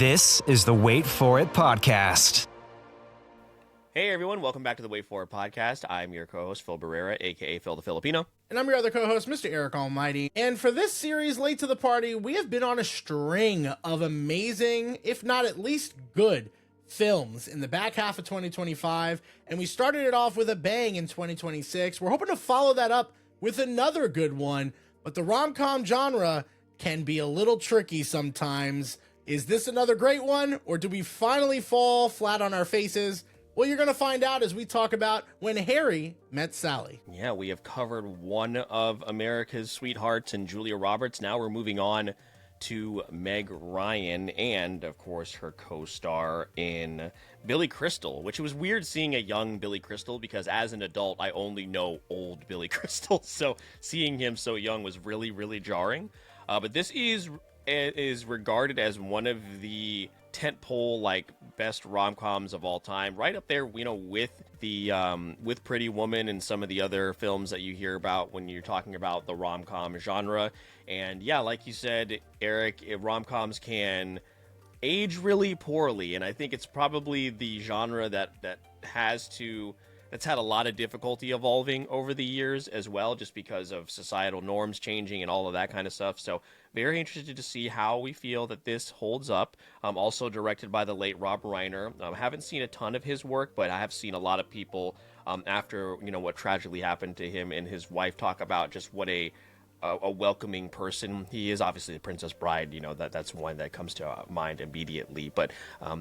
This is the Wait For It podcast. Hey everyone, welcome back to the Wait For It podcast. I'm your co-host, Phil Barrera, aka Phil the Filipino. And I'm your other co-host, Mr. Eric Almighty. And for this series, Late to the Party, we have been on a string of amazing, if not at least good, films in the back half of 2025. And we started it off with a bang in 2026. We're hoping to follow that up with another good one. But the rom-com genre can be a little tricky sometimes. Is this another great one? Or do we finally fall flat on our faces? Well, you're going to find out as we talk about When Harry Met Sally. Yeah, we have covered one of America's sweethearts and Julia Roberts. Now we're moving on to Meg Ryan and, of course, her co-star in Billy Crystal, which was weird seeing a young Billy Crystal because as an adult, I only know old Billy Crystal. So seeing him so young was really, really jarring. But this is regarded as one of the tentpole best rom-coms of all time, right up there, with the with Pretty Woman and some of the other films that you hear about when you're talking about the rom-com genre. And yeah, like you said, Eric, rom-coms can age really poorly, and I think it's probably the genre that's had a lot of difficulty evolving over the years as well, just because of societal norms changing and all of that kind of stuff. So very interested to see how we feel that this holds up. Also directed by the late Rob Reiner. Haven't seen a ton of his work, but I have seen a lot of people after what tragically happened to him and his wife talk about just what a welcoming person he is. Obviously the Princess Bride, that's one that comes to mind immediately. But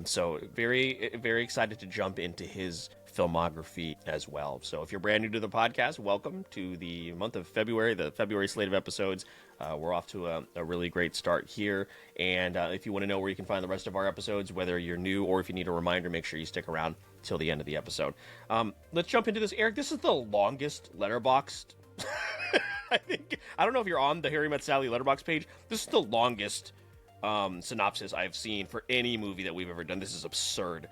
so very, very excited to jump into his filmography as well. So if you're brand new to the podcast, welcome to the month of February, the February slate of episodes. We're off to a really great start here. And if you want to know where you can find the rest of our episodes, whether you're new or if you need a reminder, make sure you stick around till the end of the episode. Let's jump into this. Eric, this is the longest Letterboxd. I don't know if you're on the Harry Met Sally Letterboxd page. This is the longest synopsis I've seen for any movie that we've ever done. This is absurd.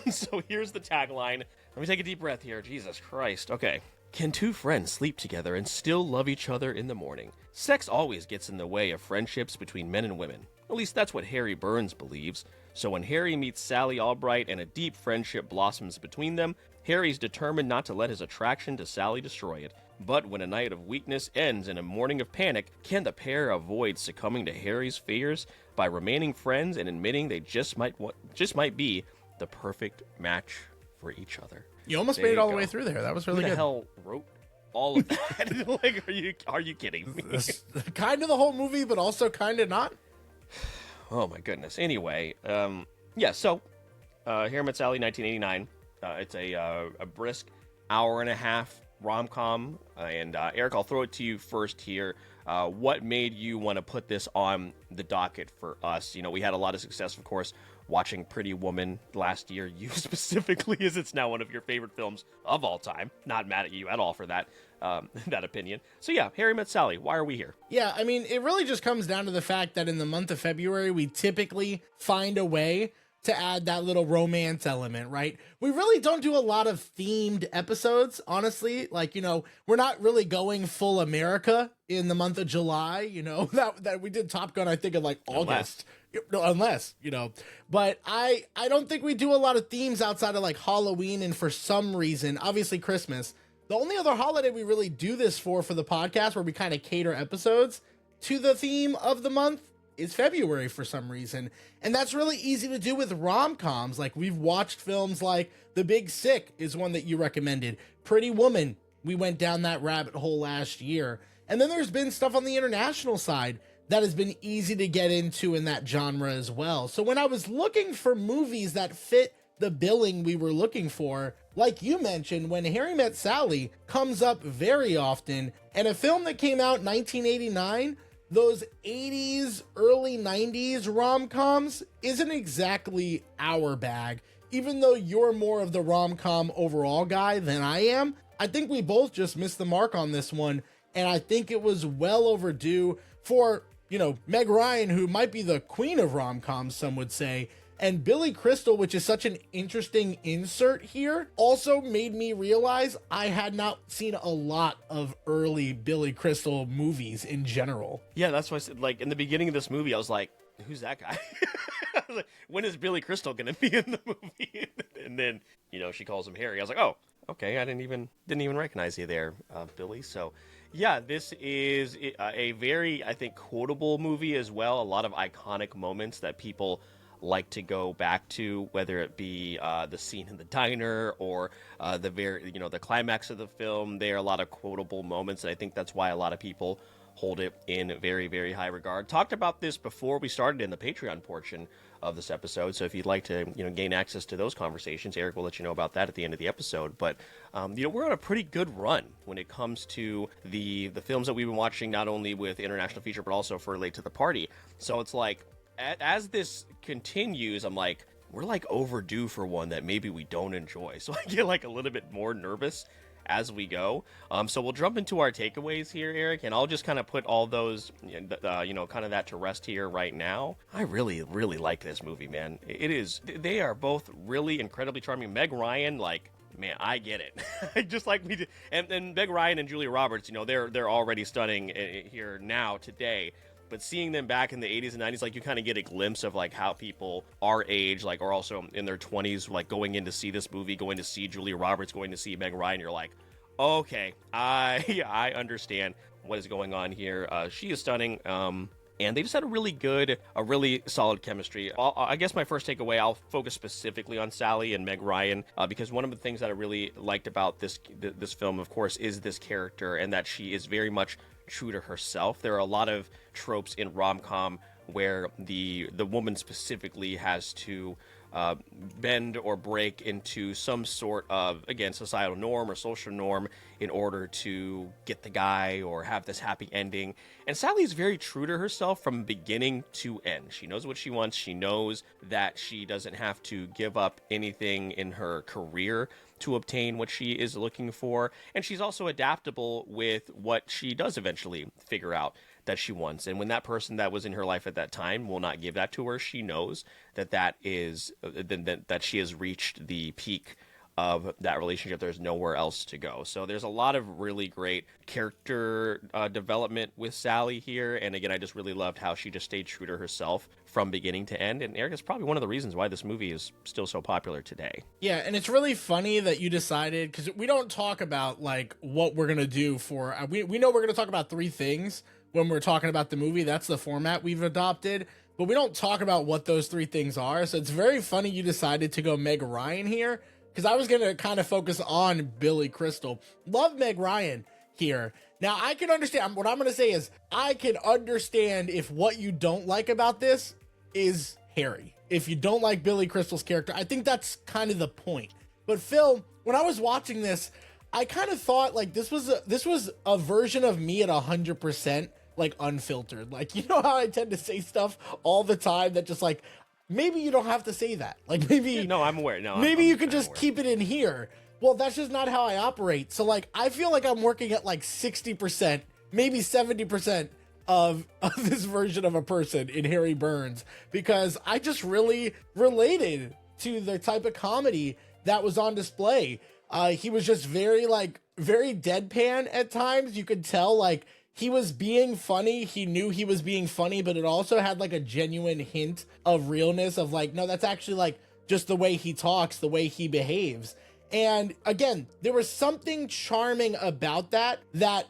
So here's the tagline. Let me take a deep breath here. Jesus Christ. Okay. Can two friends sleep together and still love each other in the morning? Sex always gets in the way of friendships between men and women. At least that's what Harry Burns believes. So when Harry meets Sally Albright and a deep friendship blossoms between them, Harry's determined not to let his attraction to Sally destroy it. But when a night of weakness ends in a morning of panic, can the pair avoid succumbing to Harry's fears by remaining friends and admitting they just might be the perfect match for each other? You almost made it all the way through there. That was really good. Who the hell wrote all of that? Are you kidding me? Kind of the whole movie, but also kind of not. Oh my goodness. Anyway, so Harry Met Sally, 1989. It's a brisk hour and a half rom-com, and Eric, I'll throw it to you first here. What made you want to put this on the docket for us? We had a lot of success, of course, watching Pretty Woman last year. You specifically, as it's now one of your favorite films of all time. Not mad at you at all for that that opinion. So yeah, Harry Met Sally, why are we here? Yeah, I mean, it really just comes down to the fact that in the month of February, we typically find a way to add that little romance element, right? We really don't do a lot of themed episodes, honestly. We're not really going full America in the month of July, that we did Top Gun, I think, in August. Unless, but I don't think we do a lot of themes outside of Halloween, and for some reason, obviously Christmas. The only other holiday we really do this for the podcast, where we kind of cater episodes to the theme of the month, is February for some reason. And that's really easy to do with rom-coms. We've watched films like The Big Sick is one that you recommended. Pretty Woman, we went down that rabbit hole last year. And then there's been stuff on the international side that has been easy to get into in that genre as well. So when I was looking for movies that fit the billing we were looking for, like you mentioned, When Harry Met Sally comes up very often. And a film that came out in 1989, those 80s, early 90s rom-coms isn't exactly our bag. Even though you're more of the rom-com overall guy than I am, I think we both just missed the mark on this one. And I think it was well overdue for, Meg Ryan, who might be the queen of rom-coms, some would say, And Billy Crystal, which is such an interesting insert here, also made me realize I had not seen a lot of early Billy Crystal movies in general. Yeah, that's why I said, like, in the beginning of this movie, I was like, who's that guy? I was like, when is Billy Crystal going to be in the movie? And then, she calls him Harry. I was like, oh, okay. I didn't even recognize you there, Billy. So yeah, this is a very, I think, quotable movie as well. A lot of iconic moments that people like to go back to, whether it be the scene in the diner or the climax of the film. There are a lot of quotable moments, and I think that's why a lot of people hold it in very, very high regard. Talked about this before we started in the Patreon portion of this episode, so if you'd like to gain access to those conversations, Eric will let you know about that at the end of the episode. But we're on a pretty good run when it comes to the films that we've been watching, not only with International Feature but also for Late to the Party. So it's like, as this continues, I'm like, we're like overdue for one that maybe we don't enjoy. So I get like a little bit more nervous as we go. So we'll jump into our takeaways here, Eric, and I'll just kind of put all those, kind of that to rest here right now. I really, really like this movie, man. They are both really incredibly charming. Meg Ryan, like, man, I get it. Just like we did. And Meg Ryan and Julia Roberts, they're already stunning here now today. But seeing them back in the 80s and 90s, like, you kind of get a glimpse of like how people our age, like, are also in their 20s, like going in to see this movie, going to see Julia Roberts, going to see Meg Ryan. You're like, okay, I understand what is going on here. She is stunning. And they just had a really solid chemistry. I guess my first takeaway, I'll focus specifically on Sally and Meg Ryan, because one of the things that I really liked about this film, of course, is this character, and that she is very much true to herself. There are a lot of tropes in rom-com where the woman specifically has to bend or break into some sort of, again, societal norm or social norm in order to get the guy or have this happy ending. And Sally is very true to herself from beginning to end. She knows what she wants. She knows that she doesn't have to give up anything in her career to obtain what she is looking for. And she's also adaptable with what she does eventually figure out that she wants. And when that person that was in her life at that time will not give that to her, she knows that she has reached the peak of that relationship. There's nowhere else to go. So there's a lot of really great character development with Sally here. And again, I just really loved how she just stayed true to herself from beginning to end. And Eric, is probably one of the reasons why this movie is still so popular today. Yeah, and it's really funny that you decided, because we don't talk about like what we're going to do for, we know we're going to talk about three things when we're talking about the movie. That's the format we've adopted, but we don't talk about what those three things are. So it's very funny you decided to go Meg Ryan here, because I was going to kind of focus on Billy Crystal. Love Meg Ryan here. Now, I can understand, what I'm going to say is, I can understand if what you don't like about this is Harry. If you don't like Billy Crystal's character, I think that's kind of the point. But Phil, when I was watching this, I kind of thought like this was a version of me at 100%, like unfiltered. Like, you know how I tend to say stuff all the time that just like, maybe you don't have to say that. Like, maybe no, I'm aware. No, maybe you can just keep it in here. Well, that's just not how I operate. So like, I feel like I'm working at like 60%, maybe 70% of this version of a person in Harry Burns, because I just really related to the type of comedy that was on display. He was just very deadpan at times. You could tell like he was being funny. He knew he was being funny, but it also had like a genuine hint of realness of like, no, that's actually like just the way he talks, the way he behaves. And again, there was something charming about that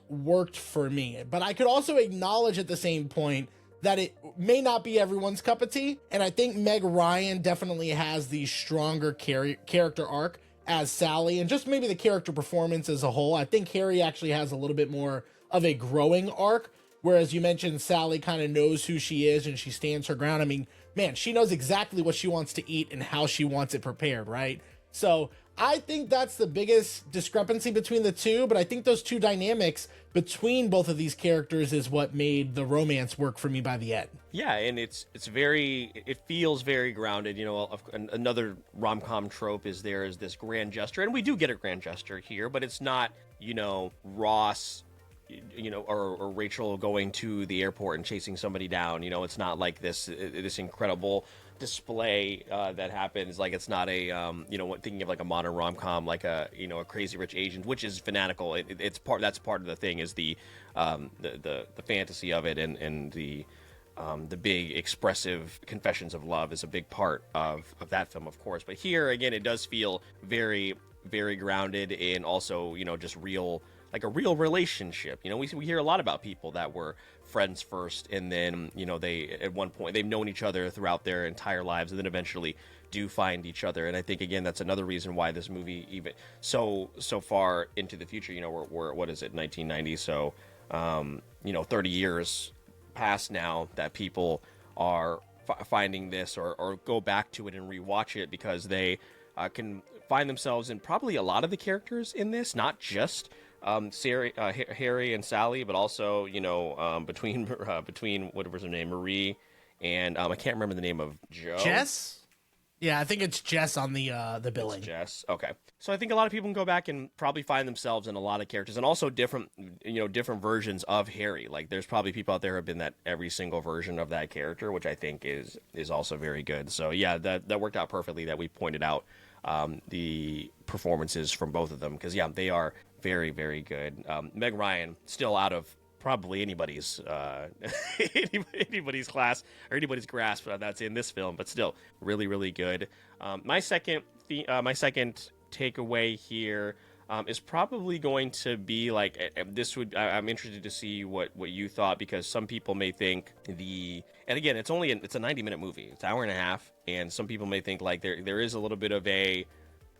worked for me. But I could also acknowledge at the same point that it may not be everyone's cup of tea. And I think Meg Ryan definitely has the stronger character arc as Sally, and just maybe the character performance as a whole. I think Harry actually has a little bit more of a growing arc, whereas you mentioned Sally kind of knows who she is and she stands her ground. I mean, man, she knows exactly what she wants to eat and how she wants it prepared, right? So I think that's the biggest discrepancy between the two, but I think those two dynamics between both of these characters is what made the romance work for me by the end. Yeah, and it feels very grounded. You know, another rom-com trope is there is this grand gesture, and we do get a grand gesture here, but it's not, you know, Ross, you know, or Rachel going to the airport and chasing somebody down. You know, it's not like this incredible display that happens. Like, it's not a thinking of like a modern rom-com, like a Crazy Rich Asians, which is fanatical. That's part of the thing, is the fantasy of it, and the the big expressive confessions of love is a big part of that film, of course. But here, again, it does feel very, very grounded in also, just real, like a real relationship. We hear a lot about people that were friends first, and then, they, at one point, they've known each other throughout their entire lives, and then eventually do find each other. And I think, again, that's another reason why this movie, even so far into the future, we're what is it, 1990? So, 30 years past now, that people are finding this or go back to it and rewatch it because they can find themselves in probably a lot of the characters in this, not just Harry and Sally, but also between what was her name, Marie, and I can't remember the name of Joe. Jess. Yeah, I think it's Jess on the billing. It's Jess. Okay. So I think a lot of people can go back and probably find themselves in a lot of characters, and also different versions of Harry. Like, there's probably people out there who have been that every single version of that character, which I think is also very good. So yeah, that worked out perfectly that we pointed out the performances from both of them, because yeah, they are very, very good. Meg Ryan, still out of probably anybody's anybody's class or anybody's grasp that's in this film, but still really, really good. My second takeaway here is probably going to be like I'm interested to see what you thought, because some people may think and again, it's a 90-minute movie, it's an hour and a half, and some people may think like there is a little bit of a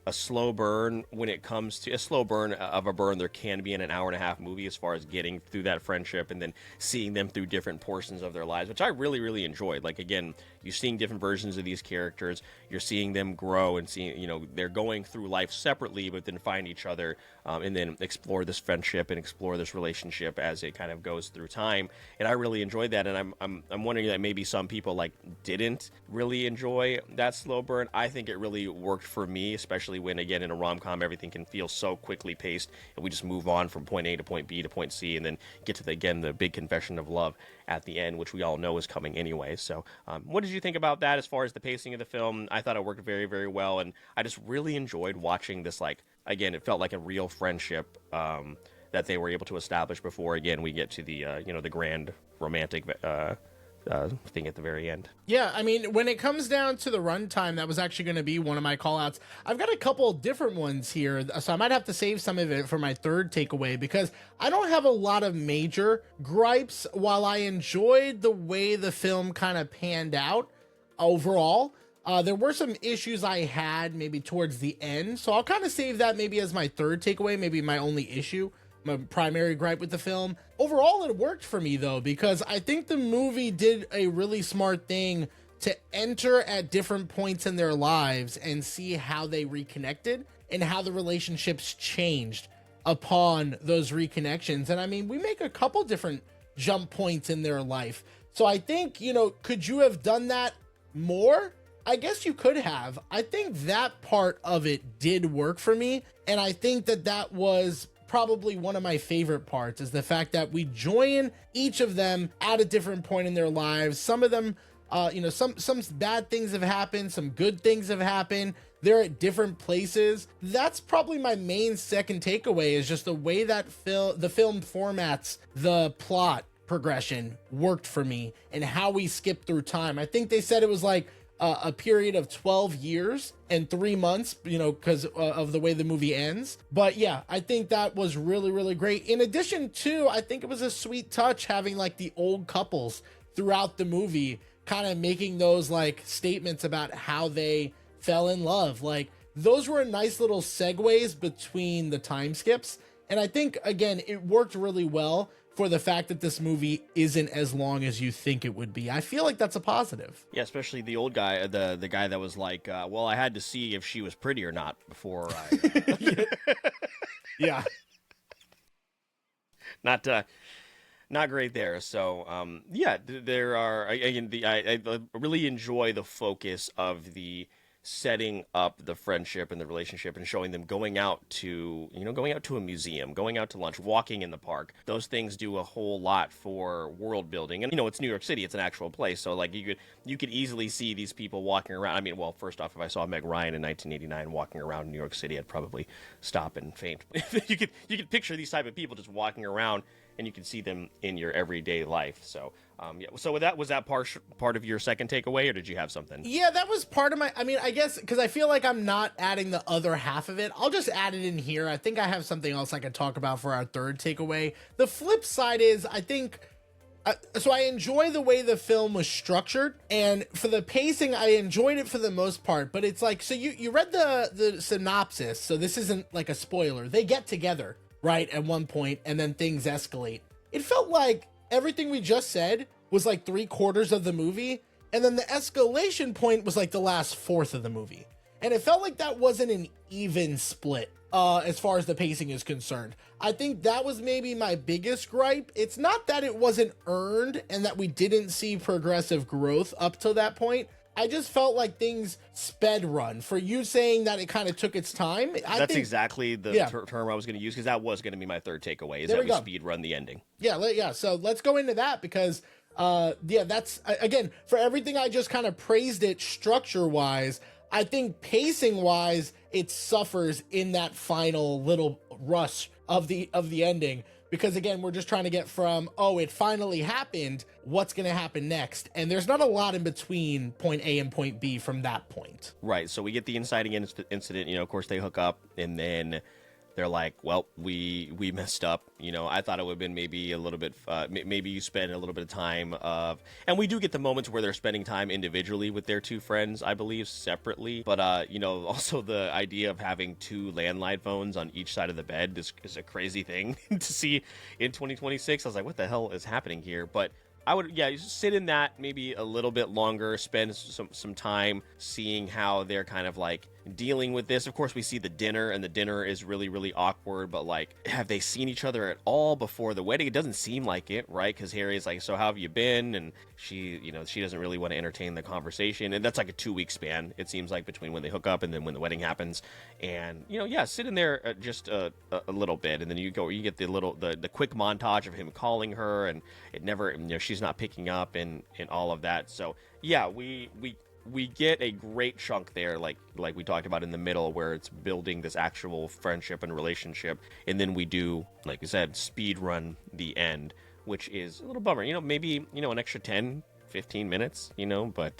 slow burn when it comes to a slow burn of a burn there can be in an hour and a half movie, as far as getting through that friendship and then seeing them through different portions of their lives, which I really, really enjoyed. Like, again, you're seeing different versions of these characters, you're seeing them grow and seeing, they're going through life separately, but then find each other and then explore this friendship and explore this relationship as it kind of goes through time. And I really enjoyed that. And I'm wondering that maybe some people like didn't really enjoy that slow burn. I think it really worked for me, especially when, again, in a rom-com, everything can feel so quickly paced, and we just move on from point A to point B to point C, and then get to the big confession of love at the end, which we all know is coming anyway. So what did you think about that as far as the pacing of the film? I thought it worked very, very well, and I just really enjoyed watching this. Like, again, it felt like a real friendship that they were able to establish before, again, we get to the the grand romantic thing at the very end. Yeah, I mean, when it comes down to the runtime, that was actually going to be one of my call-outs. I've got a couple different ones here, so I might have to save some of it for my third takeaway, because I don't have a lot of major gripes. While I enjoyed the way the film kind of panned out overall, there were some issues I had maybe towards the end, so I'll kind of save that maybe as my third takeaway, maybe my only issue, my primary gripe with the film. Overall, it worked for me, though, because I think the movie did a really smart thing to enter at different points in their lives and see how they reconnected and how the relationships changed upon those reconnections. And I mean, we make a couple different jump points in their life. So I think, could you have done that more? I guess you could have. I think that part of it did work for me. And I think that was probably one of my favorite parts, is the fact that we join each of them at a different point in their lives. Some of them, some bad things have happened, some good things have happened. They're at different places. That's probably my main second takeaway, is just the way that the film formats the plot progression worked for me, and how we skip through time. I think they said it was like a period of 12 years and 3 months, because of the way the movie ends. But yeah, I think that was really, really great. In addition to, I think it was a sweet touch having like the old couples throughout the movie, kind of making those like statements about how they fell in love. Like, those were nice little segues between the time skips. And I think, again, it worked really well for the fact that this movie isn't as long as you think it would be. I feel like that's a positive. Yeah, especially the old guy, the guy that was like, well, I had to see if she was pretty or not before I... Yeah. Not great there. So, yeah, there are, again, I really enjoy the focus of the setting up the friendship and the relationship, and showing them going out to a museum, going out to lunch, walking in the park. Those things do a whole lot for world building. And it's New York City, it's an actual place, so like you could easily see these people walking around. I mean, well, first off, if I saw Meg Ryan in 1989 walking around New York City, I'd probably stop and faint. you could picture these type of people just walking around, and you can see them in your everyday life. So Yeah. So was that part of your second takeaway, or did you have something? Yeah, that was part of my. I mean, I guess because I feel like I'm not adding the other half of it. I'll just add it in here. I think I have something else I could talk about for our third takeaway. The flip side is, I think. So I enjoy the way the film was structured, and for the pacing, I enjoyed it for the most part. But it's like, so you read the synopsis, so this isn't like a spoiler. They get together, right, at one point, and then things escalate. It felt like everything we just said was like 3/4 of the movie, and then the escalation point was like the last fourth of the movie. And it felt like that wasn't an even split as far as the pacing is concerned. I think that was maybe my biggest gripe. It's not that it wasn't earned and that we didn't see progressive growth up to that point. I just felt like things sped run. For you saying that it kind of took its time, that's exactly the term I was going to use, because that was going to be my third takeaway, is that we speed run the ending. Yeah. So let's go into that, because that's, again, for everything I just kind of praised it structure-wise, I think pacing-wise, it suffers in that final little rush of the ending, because again, we're just trying to get from, oh, it finally happened, what's going to happen next? And there's not a lot in between point A and point B from that point. Right. So we get the inciting incident. Of course, they hook up, and then they're like, well, we messed up. I thought it would have been maybe a little bit, maybe you spend a little bit of time and we do get the moments where they're spending time individually with their two friends, I believe, separately. But, also the idea of having two landline phones on each side of the bed is a crazy thing to see in 2026. I was like, what the hell is happening here? But I would, sit in that maybe a little bit longer, spend some time seeing how they're kind of like dealing with this. Of course, we see the dinner, and the dinner is really, really awkward, but like, have they seen each other at all before the wedding? It doesn't seem like it, right? Because Harry's like, so how have you been? And she doesn't really want to entertain the conversation. And that's like a 2-week span, it seems like, between when they hook up and then when the wedding happens. And, sit in there just a little bit. And then you get the quick montage of him calling her, and it never, she's not picking up, and all of that. So yeah, we get a great chunk there, like we talked about in the middle, where it's building this actual friendship and relationship, and then we do, like you said, speed run the end, which is a little bummer. Maybe an extra 10-15 minutes, but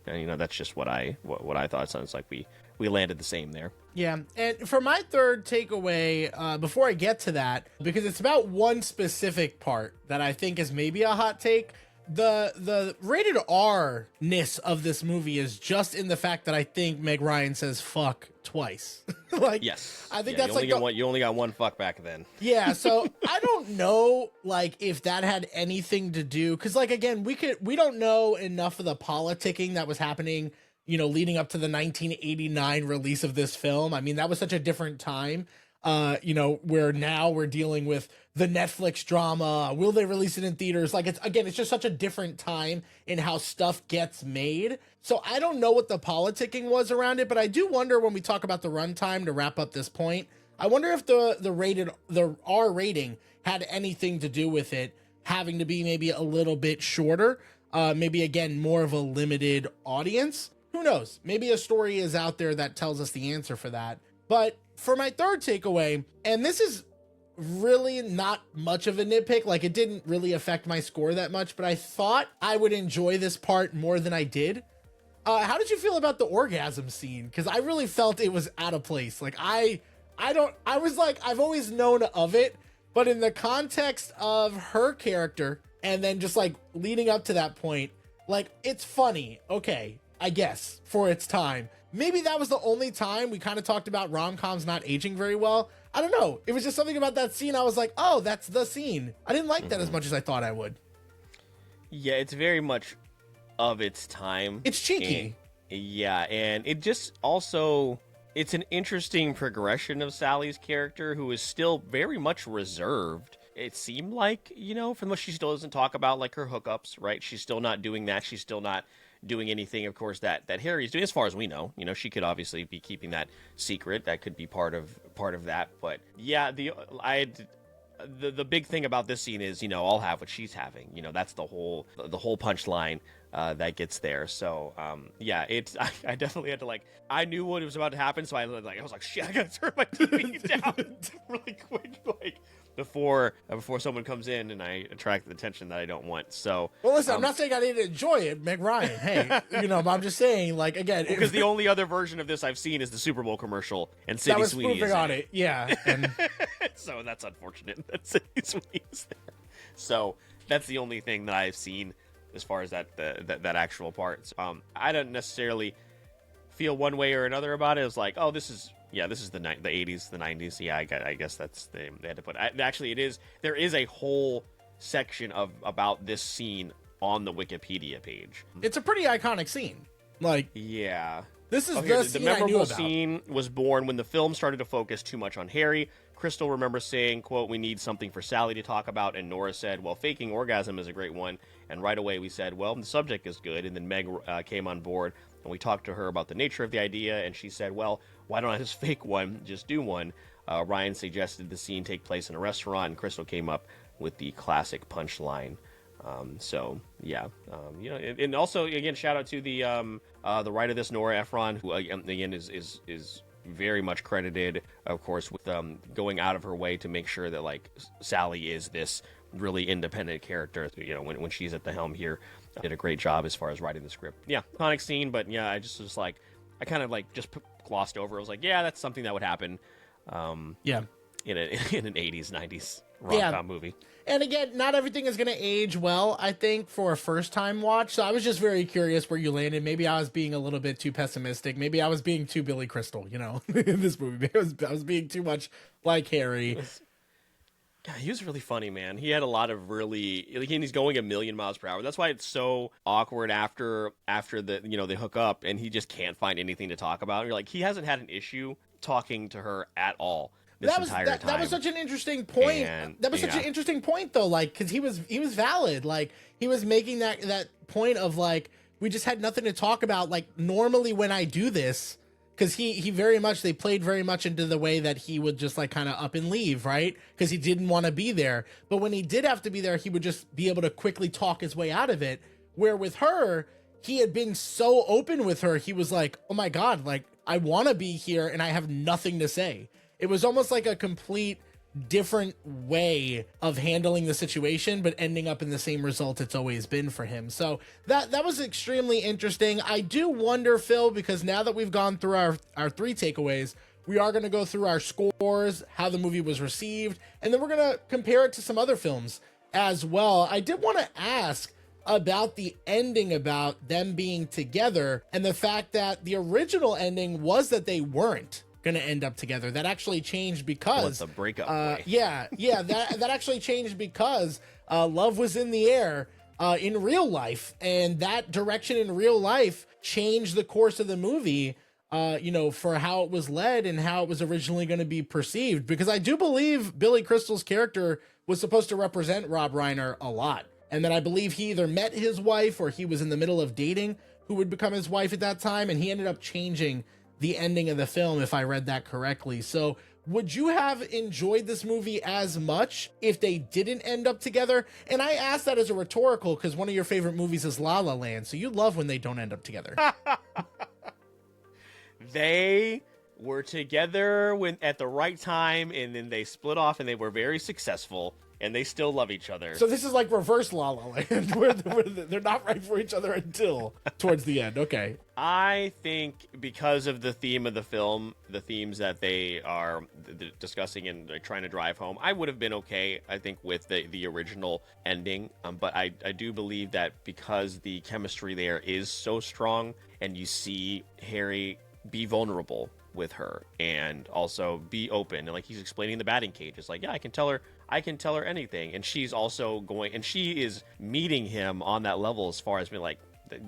that's just what I thought. It sounds like we landed the same there. Yeah, and for my third takeaway, before I get to that, because it's about one specific part that I think is maybe a hot take. The rated R-ness of this movie is just in the fact that I think Meg Ryan says fuck twice. Like, yes, I think that's you only got one fuck back then. Yeah, so I don't know, like, if that had anything to do, because, like, again, we don't know enough of the politicking that was happening, leading up to the 1989 release of this film. I mean, that was such a different time. Where now we're dealing with the Netflix drama. Will they release it in theaters? Like, it's just such a different time in how stuff gets made. So I don't know what the politicking was around it, but I do wonder, when we talk about the runtime, to wrap up this point, I wonder if the R rating had anything to do with it having to be maybe a little bit shorter. Maybe, again, more of a limited audience. Who knows? Maybe a story is out there that tells us the answer for that. But for my third takeaway, and this is really not much of a nitpick, like, it didn't really affect my score that much, but I thought I would enjoy this part more than I did. How did you feel about the orgasm scene? Because I really felt it was out of place. Like, I was like, I've always known of it, but in the context of her character, and then just like leading up to that point, like, it's funny, okay, I guess, for its time. Maybe that was the only time. We kind of talked about rom-coms not aging very well. I don't know. It was just something about that scene. I was like, oh, that's the scene. I didn't like that as much as I thought I would. Yeah, it's very much of its time. It's cheeky. And it just also, it's an interesting progression of Sally's character, who is still very much reserved. It seemed like, from what she still doesn't talk about, like, her hookups, right? She's still not doing that. She's still not doing anything, of course, that Harry's doing, as far as we know. She could obviously be keeping that secret. That could be part of that. But yeah, the big thing about this scene is, I'll have what she's having. That's the whole punchline that gets there. So yeah, it's I definitely had to I knew what was about to happen, so I was like, shit, I gotta turn my TV down really quick, before someone comes in and I attract the attention that I don't want. So well, listen, I'm not saying I didn't enjoy it, Meg Ryan. Hey, but I'm just saying, again, because the only other version of this I've seen is the Super Bowl commercial, and Sydney Sweeney is on it. Yeah, and so that's unfortunate that Sydney Sweeney is there. So that's the only thing that I've seen as far as that actual part. So, I don't necessarily feel one way or another about it. It was like, oh, this is the 80s, the 90s. Yeah, I guess that's they had to put. Actually, there is a whole section about this scene on the Wikipedia page. It's a pretty iconic scene. Yeah. This is the memorable scene was born when the film started to focus too much on Harry. Crystal remembers saying, quote, "We need something for Sally to talk about," and Nora said, "Well, faking orgasm is a great one." And right away we said, well, the subject is good. And then Meg came on board, and we talked to her about the nature of the idea, and she said, well, why don't I just fake one, just do one? Ryan suggested the scene take place in a restaurant, and Crystal came up with the classic punchline. So yeah, and also again, shout out to the writer of this, Nora Ephron, who again is very much credited, of course, with going out of her way to make sure that Sally is this really independent character. When she's at the helm here, did a great job as far as writing the script. Yeah, iconic scene, but yeah, I just was I kind of just glossed over. I was like, yeah, that's something that would happen. Yeah, in an 80s, 90s rom-com movie. And again, not everything is going to age well, I think, for a first-time watch. So I was just very curious where you landed. Maybe I was being a little bit too pessimistic. Maybe I was being too Billy Crystal, in this movie. I was being too much like Harry. God, he was really funny, man. He had a lot of really, he's going a million miles per hour. That's why it's so awkward after they hook up and he just can't find anything to talk about. You're like, he hasn't had an issue talking to her at all. That was such an interesting point. Such an interesting point, though, because he was valid. He was making that point of we just had nothing to talk about. Normally when I do this, because they played very much into the way that he would just kind of up and leave, right? Because he didn't want to be there. But when he did have to be there, he would just be able to quickly talk his way out of it. Where with her, he had been so open with her. He was like, oh my God, I want to be here and I have nothing to say. It was almost like a complete different way of handling the situation, but ending up in the same result it's always been for him. So that was extremely interesting. I do wonder, Phil, because now that we've gone through our three takeaways, we are going to go through our scores, how the movie was received, and then we're going to compare it to some other films as well. I did want to ask about the ending, about them being together, and the fact that the original ending was that they weren't going to end up together. That actually changed because the breakup way. that actually changed because love was in the air in real life, and that direction in real life changed the course of the movie, for how it was led and how it was originally going to be perceived. Because I do believe Billy Crystal's character was supposed to represent Rob Reiner a lot, and that I believe he either met his wife or he was in the middle of dating who would become his wife at that time, and he ended up changing the ending of the film, if I read that correctly. So would you have enjoyed this movie as much if they didn't end up together? And I ask that as a rhetorical because one of your favorite movies is La La Land, so you love when they don't end up together. They were together at the right time, and then they split off, and they were very successful, and they still love each other. So this is like reverse La La Land, where they're not right for each other until towards the end. Okay. I think because of the theme of the film, the themes that they are discussing and trying to drive home, I would have been okay, I think, with the original ending. But I do believe that because the chemistry there is so strong, and you see Harry be vulnerable with her and also be open, and he's explaining the batting cage, it's yeah, I can tell her anything, and she's also going, and she is meeting him on that level as far as being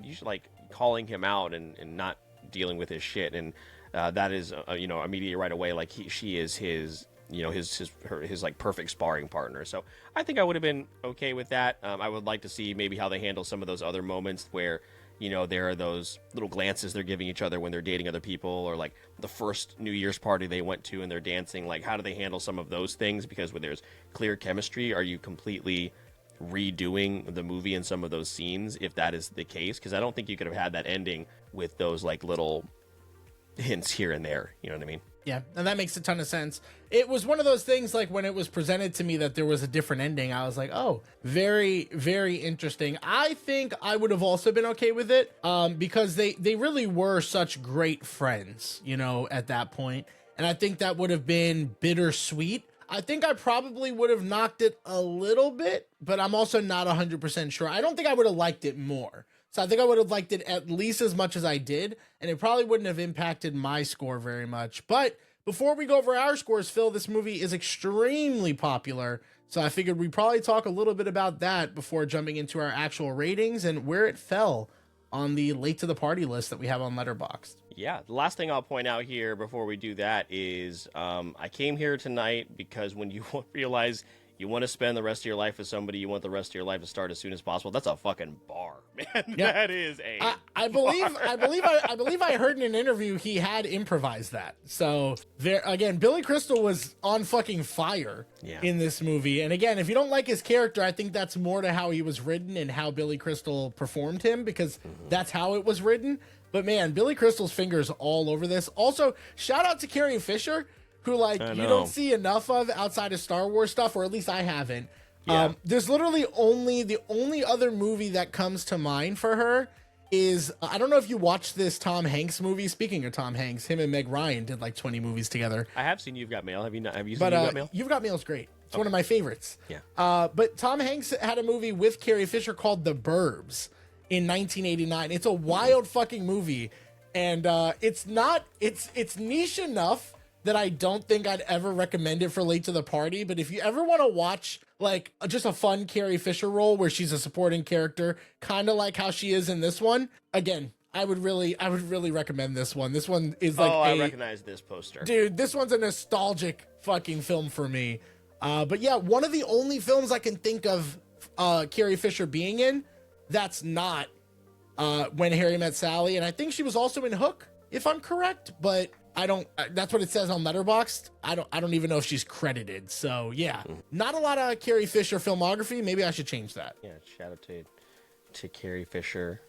you should calling him out and not dealing with his shit, and that is immediately right away she is his his perfect sparring partner. So I think I would have been okay with that. I would like to see maybe how they handle some of those other moments where there are those little glances they're giving each other when they're dating other people, or the first New Year's party they went to and they're dancing. How do they handle some of those things? Because when there's clear chemistry, are you completely redoing the movie in some of those scenes if that is the case, because I don't think you could have had that ending with those like little hints here and there. You know what I mean? Yeah, and that makes a ton of sense. It was one of those things, like when it was presented to me that there was a different ending, I was like, oh, very, very interesting. I think I would have also been okay with it, because they really were such great friends, you know, at that point. And I think that would have been bittersweet. I think I probably would have knocked it a little bit, but I'm also not 100% sure. I don't think I would have liked it more. So I think I would have liked it at least as much as I did, and it probably wouldn't have impacted my score very much. But before we go over our scores, Phil, this movie is extremely popular, so I figured we'd probably talk a little bit about that before jumping into our actual ratings and where it fell on the late to the party list that we have on Letterboxd. Yeah, the last thing I'll point out here before we do that is I came here tonight because when you realize you want to spend the rest of your life with somebody, you want the rest of your life to start as soon as possible. That's a fucking bar, man. Yeah. That is a I believe I heard in an interview he had improvised that. So there again, Billy Crystal was on fucking fire in this movie. And again, if you don't like his character, I think that's more to how he was written and how Billy Crystal performed him, because that's how it was written. But man, Billy Crystal's fingers all over this. Also, shout out to Carrie Fisher, who like you don't see enough of outside of Star Wars stuff, or at least I haven't. Yeah. There's literally the only other movie that comes to mind for her is, I don't know if you watched this Tom Hanks movie. Speaking of Tom Hanks, him and Meg Ryan did like 20 movies together. I have seen You've Got Mail. Have you seen You've Got Mail? You've Got Mail is great. It's one of my favorites. Yeah. But Tom Hanks had a movie with Carrie Fisher called The Burbs in 1989. It's a wild fucking movie, and it's niche enough that I don't think I'd ever recommend it for late to the party. But if you ever want to watch like just a fun Carrie Fisher role where she's a supporting character, kind of like how she is in this one, again, I would really recommend this one. This one is like, I recognize this poster. Dude, this one's a nostalgic fucking film for me. But yeah, one of the only films I can think of Carrie Fisher being in that's not When Harry Met Sally. And I think she was also in Hook, if I'm correct, but that's what it says on Letterboxd. I don't even know if she's credited. So yeah, not a lot of Carrie Fisher filmography. Maybe I should change that. Yeah, shout out to Carrie Fisher.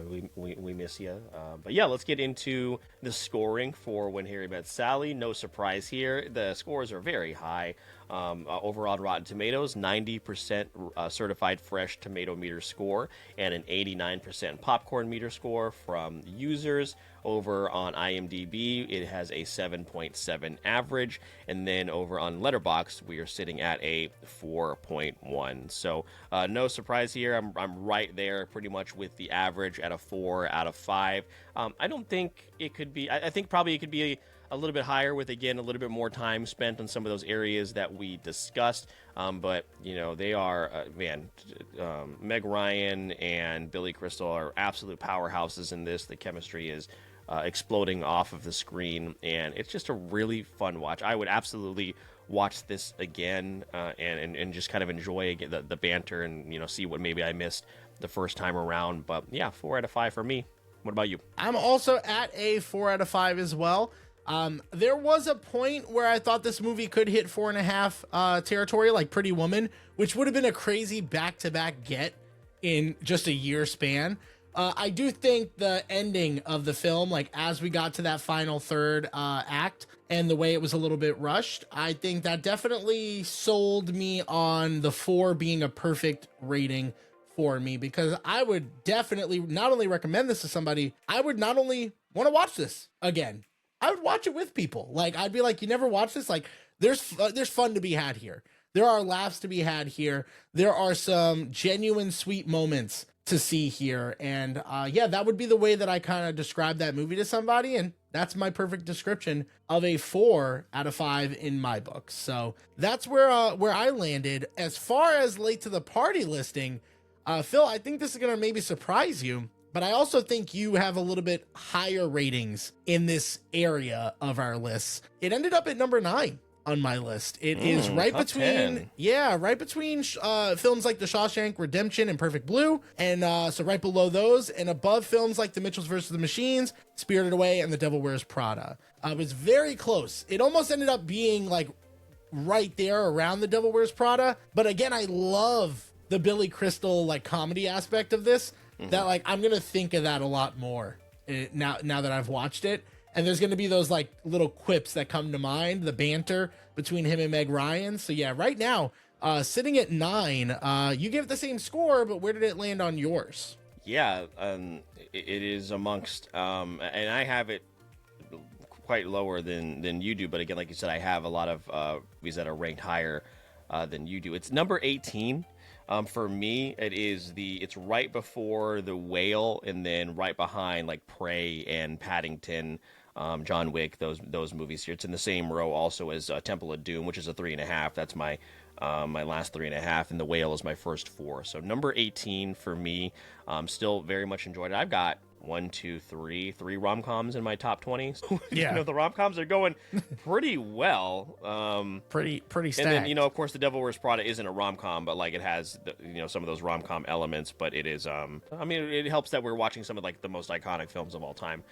We miss you. But yeah, let's get into the scoring for When Harry Met Sally. No surprise here. The scores are very high. Overall on Rotten Tomatoes, 90% certified fresh tomato meter score and an 89% popcorn meter score from users. Over on IMDb, it has a 7.7 average, and then over on Letterboxd, we are sitting at a 4.1. So no surprise here. I'm right there pretty much with the average at a 4 out of 5. I don't think it could be. I think probably it could be a little bit higher with, again, a little bit more time spent on some of those areas that we discussed. But, you know, they are, Meg Ryan and Billy Crystal are absolute powerhouses in this. The chemistry is exploding off of the screen, and it's just a really fun watch. I would absolutely watch this again and just kind of enjoy the banter and, you know, see what maybe I missed the first time around. But yeah, 4 out of 5 for me. What about you? I'm also at a 4 out of 5 as well. There was a point where I thought this movie could hit 4.5 territory, like Pretty Woman, which would have been a crazy back-to-back get in just a year span. I do think the ending of the film, like as we got to that final third act and the way it was a little bit rushed, I think that definitely sold me on the 4 being a perfect rating for me, because I would definitely not only recommend this to somebody, I would not only want to watch this again, I would watch it with people. Like, I'd be like, you never watched this? Like, there's fun to be had here. There are laughs to be had here. There are some genuine sweet moments to see here. And yeah, that would be the way that I kind of describe that movie to somebody. And that's my perfect description of a 4 out of 5 in my book. So that's where I landed. As far as late to the party listing, Phil, I think this is going to maybe surprise you, but I also think you have a little bit higher ratings in this area of our lists. It ended up at number 9 on my list. It is right between 10. Right between films like The Shawshank Redemption and Perfect Blue, and so right below those, and above films like The Mitchells vs. the Machines, Spirited Away, and The Devil Wears Prada. It was very close. It almost ended up being like right there around The Devil Wears Prada, but again, I love the Billy Crystal like comedy aspect of this, that like I'm gonna think of that a lot more now that I've watched it. And there's gonna be those like little quips that come to mind, the banter between him and Meg Ryan. So yeah, right now, sitting at 9, you give it the same score, but where did it land on yours? Yeah, it is amongst, and I have it quite lower than you do. But again, like you said, I have a lot of movies that are ranked higher than you do. It's number 18. For me, it's right before The Whale, and then right behind like Prey and Paddington, John Wick, those movies here. It's in the same row also as Temple of Doom, which is a 3.5. That's my last 3.5, and The Whale is my first 4. So number 18 for me. Still very much enjoyed it. I've got 3 rom-coms in my top 20. So, Yeah, the rom-coms are going pretty well. pretty stacked. And then, of course, The Devil Wears Prada isn't a rom-com, but like it has some of those rom-com elements. But it is, it helps that we're watching some of like the most iconic films of all time.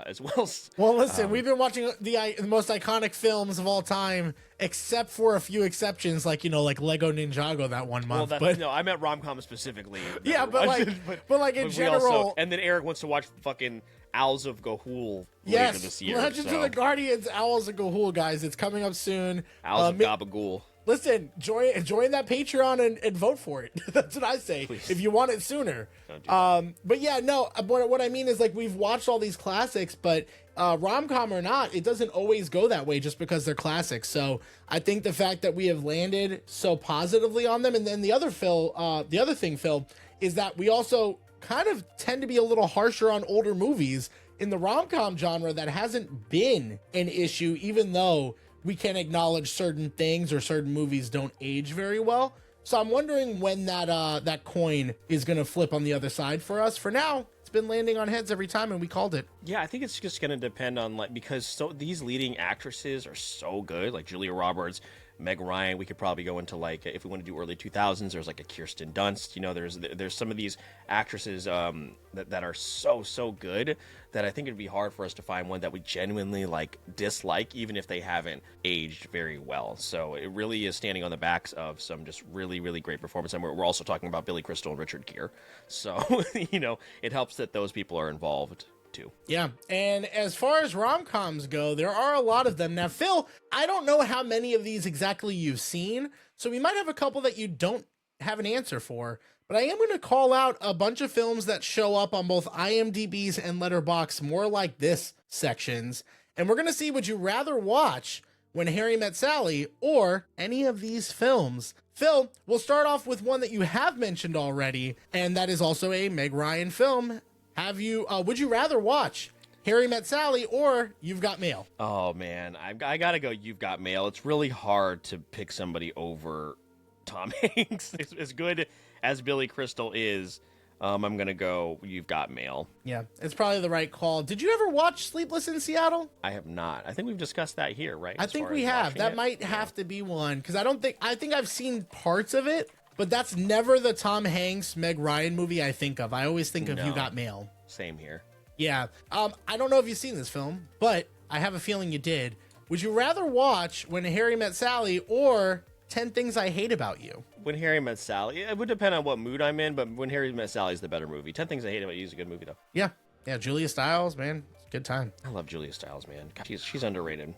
As well. Well, listen, we've been watching the most iconic films of all time, except for a few exceptions, like like Lego Ninjago that one month. Well, no, I meant rom-com specifically. Yeah, but like in general. And then Eric wants to watch fucking Owls of Gahul yes, later this year. Legends of the Guardians, Owls of Gahul, guys. It's coming up soon. Owls of Gabagool. Listen, join that Patreon and vote for it. That's what I say. Please. If you want it sooner. Don't do that. But yeah, no. What I mean is like we've watched all these classics, but rom-com or not, it doesn't always go that way just because they're classics. So I think the fact that we have landed so positively on them, and then the other thing, Phil, is that we also kind of tend to be a little harsher on older movies in the rom-com genre. That hasn't been an issue, even though we can acknowledge certain things or certain movies don't age very well. So I'm wondering when that coin is going to flip on the other side for us. For now, it's been landing on heads every time, and we called it. Yeah, I think it's just going to depend on because these leading actresses are so good, like Julia Roberts, Meg Ryan. We could probably go into like, if we want to do early 2000s, there's like a Kirsten Dunst. There's some of these actresses that are so good that I think it'd be hard for us to find one that we genuinely like dislike, even if they haven't aged very well. So it really is standing on the backs of some just really, really great performance. And we're also talking about Billy Crystal and Richard Gere. So, it helps that those people are involved too. Yeah, and as far as rom-coms go, there are a lot of them. Now, Phil, I don't know how many of these exactly you've seen, so we might have a couple that you don't have an answer for, but I am going to call out a bunch of films that show up on both IMDb's and Letterboxd More Like This sections, and we're going to see, would you rather watch When Harry Met Sally or any of these films? Phil, we'll start off with one that you have mentioned already, and that is also a Meg Ryan film. Would you rather watch Harry Met Sally or You've Got Mail? Oh man, I gotta go You've Got Mail. It's really hard to pick somebody over Tom Hanks. As good as Billy Crystal is, I'm gonna go You've Got Mail. Yeah, it's probably the right call. Did you ever watch Sleepless in Seattle? I have not. I think we've discussed that here, right? I think we have. That might have to be one, because I think I've seen parts of it, but that's never the Tom Hanks, Meg Ryan movie I think of. I always think of You Got Mail. Same here. Yeah. I don't know if you've seen this film, but I have a feeling you did. Would you rather watch When Harry Met Sally or 10 Things I Hate About You? When Harry Met Sally. It would depend on what mood I'm in, but When Harry Met Sally is the better movie. 10 Things I Hate About You is a good movie, though. Yeah. Yeah, Julia Stiles, man. It's a good time. I love Julia Stiles, man. God, she's underrated.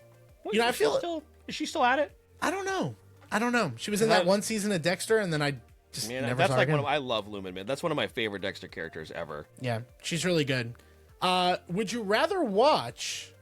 I feel is she still at it? I don't know. She was in that one season of Dexter, and then I just never that's saw like her again. I love Lumen, man. That's one of my favorite Dexter characters ever. Yeah, she's really good. Would you rather watch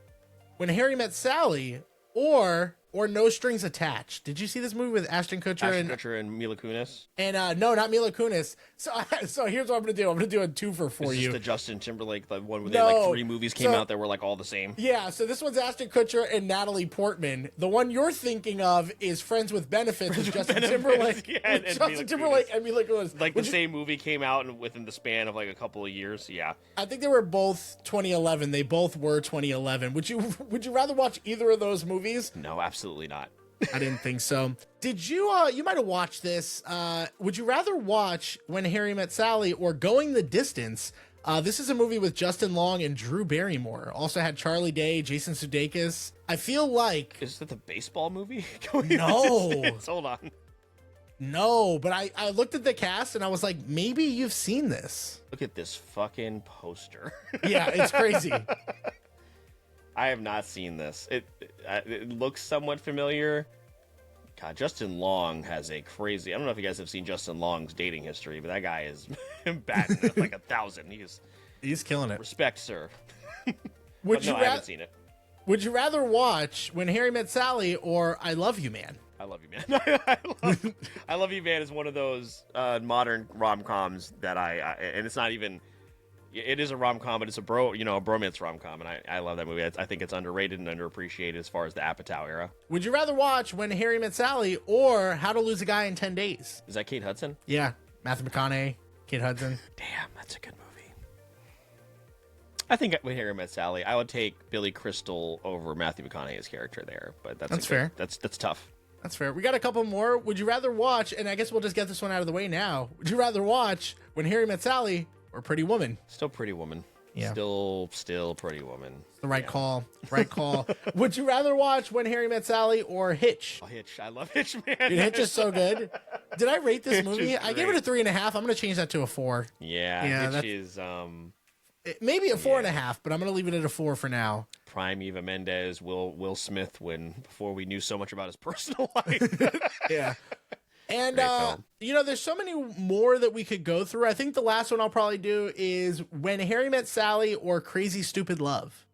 When Harry Met Sally or No Strings Attached? Did you see this movie with Ashton Kutcher and Mila Kunis? And no, not Mila Kunis. So here's what I'm gonna do. I'm gonna do a twofer for you. Is this the Justin Timberlake, the one where they like 3 movies came out that were like all the same? Yeah, so this one's Ashton Kutcher and Natalie Portman. The one you're thinking of is Friends with Benefits with Justin Timberlake. Yeah, and Justin Timberlake and Mila Kunis. Like same movie came out and within the span of like a couple of years. Yeah. I think they were both 2011. They both were 2011. Would you rather watch either of those movies? No, absolutely not. I didn't think so. Did you you might have watched this. Would you rather watch When Harry Met Sally or Going the Distance? This is a movie with Justin Long and Drew Barrymore. Also had Charlie Day, Jason Sudeikis. I feel like... Is that the baseball movie? No. Hold on. No, but I looked at the cast and I was like, maybe you've seen this. Look at this fucking poster. Yeah, it's crazy. I have not seen this. It looks somewhat familiar. God, Justin Long has a crazy... I don't know if you guys have seen Justin Long's dating history, but that guy is batting at like 1,000. He's killing it. Respect, sir. I haven't seen it. Would you rather watch When Harry Met Sally or I Love You, Man? I Love You, Man. I Love You, Man is one of those modern rom-coms that and it's not even... It is a rom-com, but it's a bromance rom-com, and I love that movie. I think it's underrated and underappreciated as far as the Apatow era. Would you rather watch When Harry Met Sally or How to Lose a Guy in 10 Days? Is that Kate Hudson? Yeah, Matthew McConaughey, Kate Hudson. Damn, that's a good movie. I think When Harry Met Sally, I would take Billy Crystal over Matthew McConaughey's character there, but that's fair. That's tough. That's fair. We got a couple more. Would you rather watch, and I guess we'll just get this one out of the way now. Would you rather watch When Harry Met Sally or Pretty Woman? Still Pretty Woman. Yeah. Still Pretty Woman. The right call. Right call. Would you rather watch When Harry Met Sally or Hitch? Oh, Hitch. I love Hitch, man. Dude, Hitch is so good. Did I rate this Hitch movie? I gave it a 3.5. I'm going to change that to a 4. Yeah, Hitch is... maybe a 4.5, but I'm going to leave it at a 4 for now. Prime Eva Mendes, Will Smith, before we knew so much about his personal life. Yeah. And, there's so many more that we could go through. I think the last one I'll probably do is When Harry Met Sally or Crazy Stupid Love.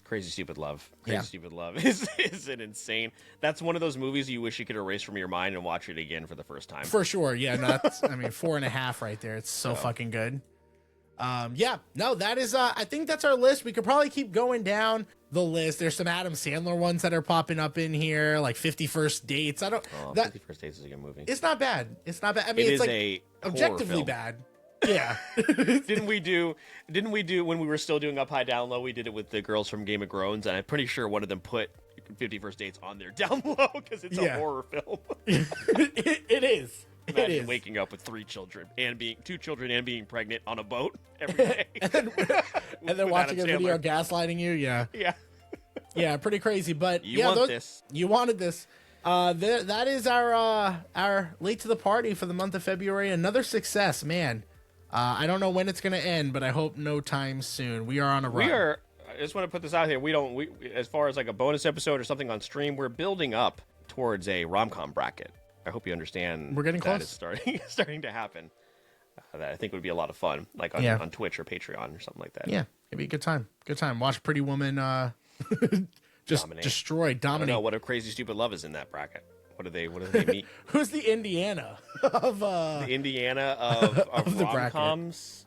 Crazy Stupid Love. Stupid Love is an insane... That's one of those movies you wish you could erase from your mind and watch it again for the first time. For sure. Yeah, no, that's, 4.5 right there. It's so fucking good. That is, I think that's our list. We could probably keep going down the list. There's some Adam Sandler ones that are popping up in here, like 50 First Dates. 50 First Dates is a good movie. It's not bad. I mean, it's like objectively bad. Yeah. Didn't we do when we were still doing Up High Down Low? We did it with the girls from Game of Thrones, and I'm pretty sure one of them put 50 First Dates on there down low because it's a horror film. It is. Imagine waking up with 3 children and being 2 children and being pregnant on a boat every day, and then watching a video gaslighting you. Yeah, pretty crazy. But you wanted this. That is our late to the party for the month of February. Another success, man. I don't know when it's gonna end, but I hope no time soon. We are on a run. I just want to put this out here. We as far as like a bonus episode or something on stream, we're building up towards a rom-com bracket. I hope you understand. We're getting close. It's starting to happen. That I think would be a lot of fun, like on Twitch or Patreon or something like that. Yeah, it'd be a good time. Watch Pretty Woman just dominate. I don't know what a Crazy Stupid Love is in that bracket. What do they meet? Who's the Indiana of the Indiana of the rom-coms?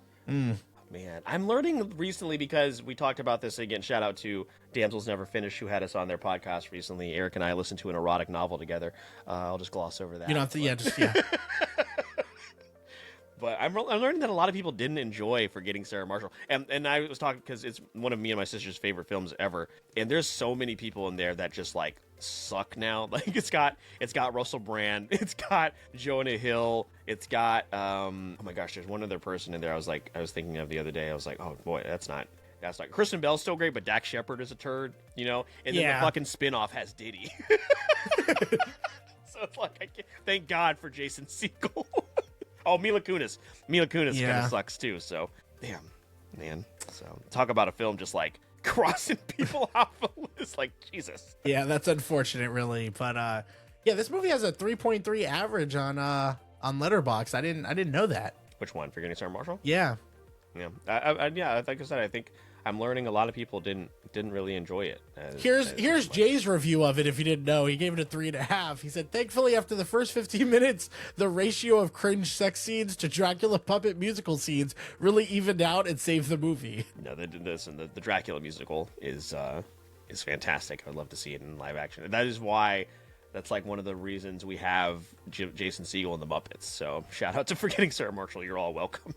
Man, I'm learning recently because we talked about this again. Shout out to Damsels Never Finish, who had us on their podcast recently. Eric and I listened to an erotic novel together. I'll just gloss over that. You don't have to, But I'm learning that a lot of people didn't enjoy Forgetting Sarah Marshall. And I was talking because it's one of me and my sister's favorite films ever. And there's so many people in there that just like suck now. Like it's got Russell Brand, it's got Jonah Hill, it's got oh my gosh, there's one other person in there I was thinking of the other day. I was like, oh boy, that's not Kristen Bell's still great, but Dax Shepard is a turd, and then the fucking spinoff has Diddy. So it's like thank God for Jason Segel. Oh, Mila Kunis kind of sucks too. So, damn, man. So, talk about a film just like crossing people off a list, like Jesus. Yeah, that's unfortunate, really. But this movie has a 3.3 average on Letterboxd. I didn't know that. Which one? Forgetting Sarah Marshall? Yeah. Like I said, I think I'm learning a lot of people didn't really enjoy it. Here's Jay's review of it. If you didn't know, he gave it a 3.5. He said, thankfully, after the first 15 minutes, the ratio of cringe sex scenes to Dracula puppet musical scenes really evened out and saved the movie. No, they did this, and the Dracula musical is fantastic. I'd love to see it in live action. That is why. That's like one of the reasons we have Jason Segel and the Muppets. So shout out to Forgetting Sarah Marshall. You're all welcome.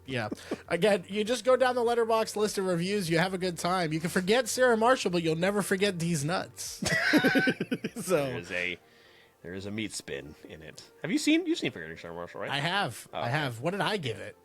Yeah. Again, you just go down the Letterboxd list of reviews. You have a good time. You can forget Sarah Marshall, but you'll never forget these nuts. So there is a meat spin in it. You've seen Forgetting Sarah Marshall, right? I have. Oh, I have. What did I give it?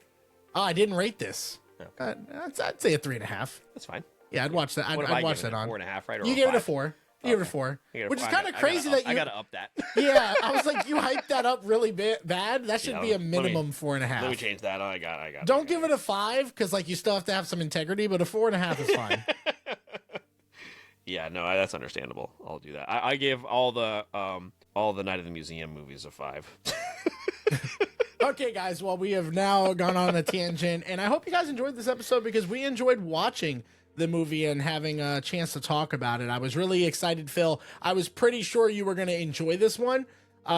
Oh, I didn't rate this. Okay. I'd say a 3.5. That's fine. Yeah, I'd watch that. I'd watch that on 4.5, right? Or you gave 5? it a 4. You give it a 4. I give it a Which is 4. kind of crazy that you... I got to up that. Yeah, I was like, you hyped that up really bad. That should be a minimum 4.5. Let me change that. I got. Don't give it a 5 because like you still have to have some integrity, but a 4.5 is fine. Yeah, no, that's understandable. I'll do that. I gave all the Night of the Museum movies a 5. Okay, guys. Well, we have now gone on a tangent, and I hope you guys enjoyed this episode because we enjoyed watching the movie and having a chance to talk about it. I was really excited, Phil. I was pretty sure you were going to enjoy this one,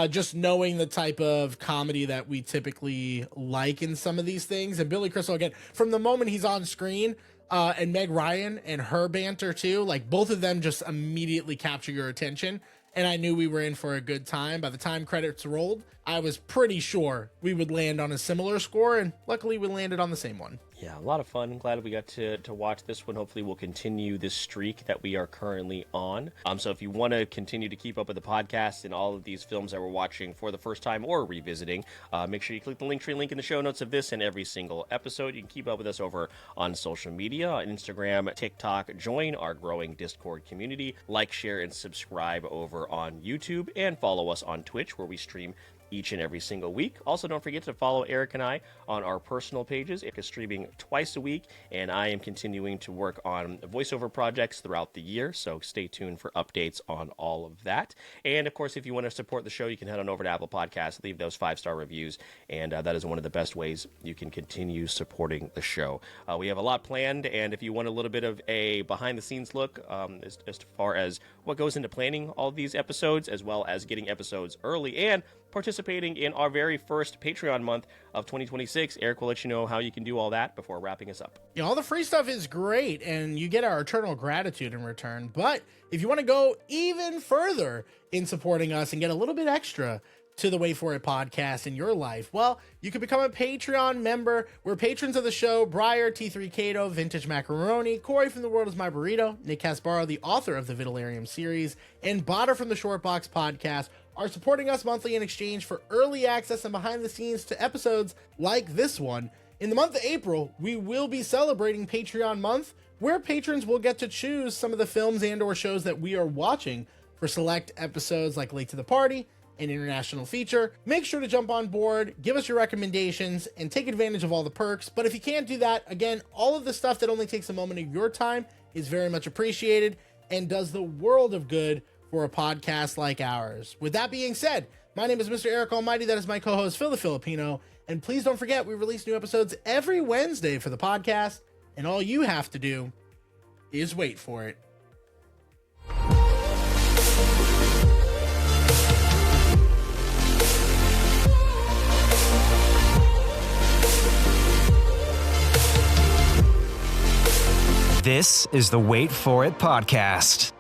just knowing the type of comedy that we typically like in some of these things. And Billy Crystal, again, from the moment he's on screen, and Meg Ryan and her banter too, like both of them just immediately capture your attention. And I knew we were in for a good time. By the time credits rolled, I was pretty sure we would land on a similar score, and luckily we landed on the same one. Yeah, a lot of fun. Glad we got to watch this one. Hopefully we'll continue this streak that we are currently on. So if you want to continue to keep up with the podcast and all of these films that we're watching for the first time or revisiting, make sure you click the Linktree link in the show notes of this and every single episode. You can keep up with us over on social media, on Instagram, TikTok. Join our growing Discord community. Like, share, and subscribe over on YouTube, and follow us on Twitch, where we stream each and every single week. Also, don't forget to follow Eric and I on our personal pages. Eric is streaming twice a week, and I am continuing to work on voiceover projects throughout the year, so stay tuned for updates on all of that. And, of course, if you want to support the show, you can head on over to Apple Podcasts, leave those 5-star reviews, and that is one of the best ways you can continue supporting the show. We have a lot planned, and if you want a little bit of a behind-the-scenes look as far as what goes into planning all of these episodes, as well as getting episodes early and participating in our very first Patreon month of 2026. Eric will let you know how you can do all that before wrapping us up. Yeah, all the free stuff is great, and you get our eternal gratitude in return. But if you want to go even further in supporting us and get a little bit extra to the Wait For It podcast in your life, well, you can become a Patreon member. We're patrons of the show. Briar, T3 Cato, Vintage Macaroni, Corey from The World Is My Burrito, Nick Casparo, the author of the Vitalarium series, and Botter from the Shortbox podcast are supporting us monthly in exchange for early access and behind the scenes to episodes like this one. In the month of April, we will be celebrating Patreon month, where patrons will get to choose some of the films and or shows that we are watching for select episodes like Late to the Party, an international feature. Make sure to jump on board, give us your recommendations, and take advantage of all the perks. But if you can't do that, again, all of the stuff that only takes a moment of your time is very much appreciated and does the world of good for a podcast like ours. With that being said, my name is Mr. Eric Almighty. That is my co-host, Phil the Filipino. And please don't forget, we release new episodes every Wednesday for the podcast. And all you have to do is wait for it. This is the Wait For It podcast.